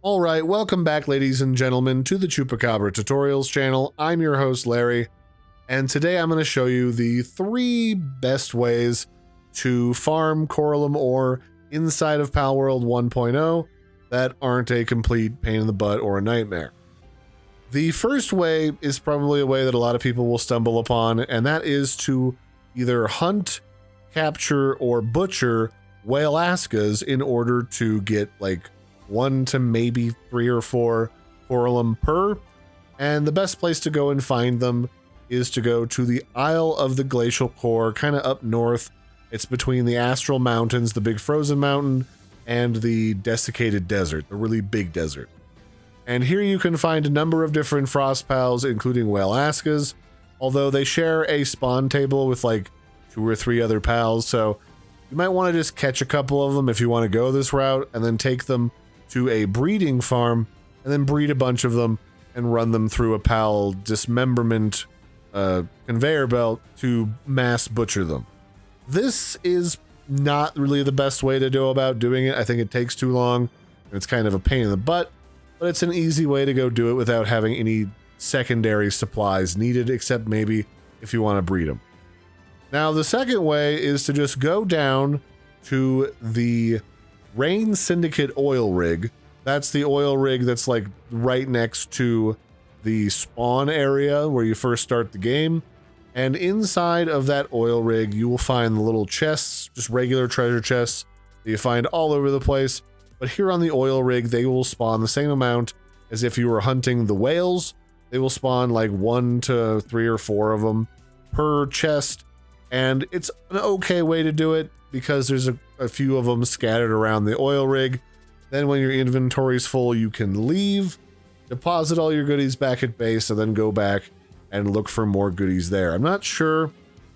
Alright, welcome back ladies and gentlemen to the Chupacabra Tutorials channel. I'm your host Larry, and today I'm going to show you the 3 best ways to farm Coralum Ore inside of Palworld 1.0 that aren't a complete pain in the butt or a nightmare. The first way is probably a way that a lot of people will stumble upon, and that is to either hunt, capture, or butcher Whalaskas in order to get like 1 to maybe 3 or 4 Coralum per, and the best place to go and find them is to go to the Isle of the Glacial Core, kind of up north. It's between the Astral Mountains, the big frozen mountain, and the desiccated desert, the really big desert. And here you can find a number of different frost pals, including Whalaskas, although they share a spawn table with like 2 or 3 other pals, so you might want to just catch a couple of them if you want to go this route, and then take them to a breeding farm, and then breed a bunch of them and run them through a pal dismemberment conveyor belt to mass butcher them. This is not really the best way to go about doing it. I think it takes too long, and it's kind of a pain in the butt, but it's an easy way to go do it without having any secondary supplies needed, except maybe if you want to breed them. Now, the second way is to just go down to the Syndicate Oil Rig. That's the oil rig that's like right next to the spawn area where you first start the game. And inside of that oil rig, you will find the little chests, just regular treasure chests that you find all over the place. But here on the oil rig, they will spawn the same amount as if you were hunting the whales. They will spawn like 1 to 3 or 4 of them per chest. And it's an okay way to do it because there's a few of them scattered around the oil rig. Then when your inventory's full, you can leave, deposit all your goodies back at base, and then go back and look for more goodies there. I'm not sure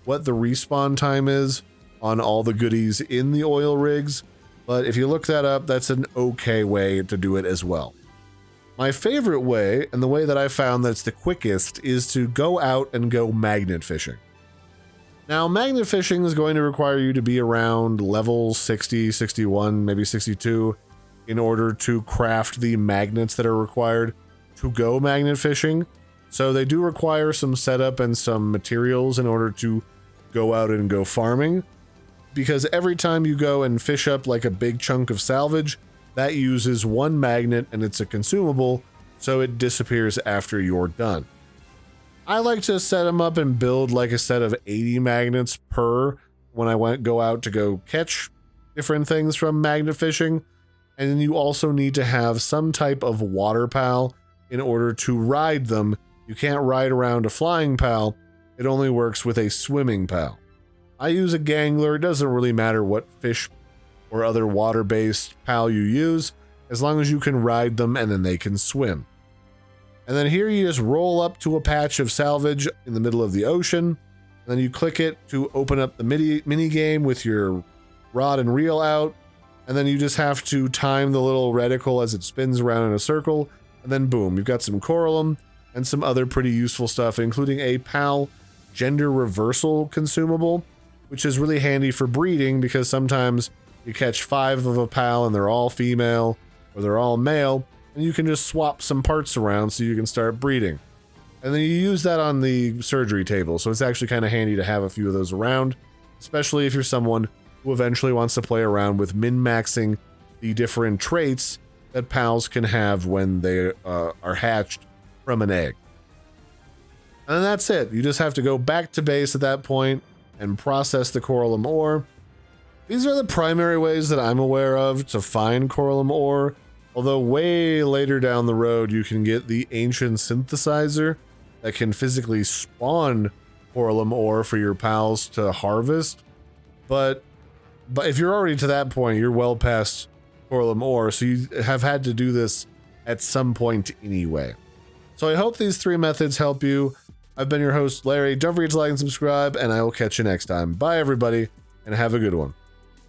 what the respawn time is on all the goodies in the oil rigs, but if you look that up, that's an okay way to do it as well. My favorite way, and the way that I found that's the quickest, is to go out and go magnet fishing. Now, magnet fishing is going to require you to be around level 60, 61, maybe 62 in order to craft the magnets that are required to go magnet fishing. So they do require some setup and some materials in order to go out and go farming, because every time you go and fish up like a big chunk of salvage, that uses 1 magnet and it's a consumable, so it disappears after you're done. I like to set them up and build like a set of 80 magnets per when I go out to go catch different things from magnet fishing. And then you also need to have some type of water pal in order to ride them. You can't ride around a flying pal. It only works with a swimming pal. I use a gangler. It doesn't really matter what fish or other water-based pal you use, as long as you can ride them and then they can swim. And then here you just roll up to a patch of salvage in the middle of the ocean. And then you click it to open up the mini game with your rod and reel out. And then you just have to time the little reticle as it spins around in a circle. And then boom, you've got some Coralum and some other pretty useful stuff, including a PAL gender reversal consumable, which is really handy for breeding because sometimes you catch 5 of a PAL and they're all female or they're all male. And you can just swap some parts around so you can start breeding. And then you use that on the surgery table, so it's actually kind of handy to have a few of those around, especially if you're someone who eventually wants to play around with min-maxing the different traits that pals can have when they are hatched from an egg. And then that's it. You just have to go back to base at that point and process the Coralum Ore. These are the primary ways that I'm aware of to find Coralum Ore. Although way later down the road, you can get the ancient synthesizer that can physically spawn Coralum Ore for your pals to harvest. But if you're already to that point, you're well past Coralum Ore, so you have had to do this at some point anyway. So I hope these 3 methods help you. I've been your host, Larry. Don't forget to like and subscribe, and I will catch you next time. Bye, everybody, and have a good one.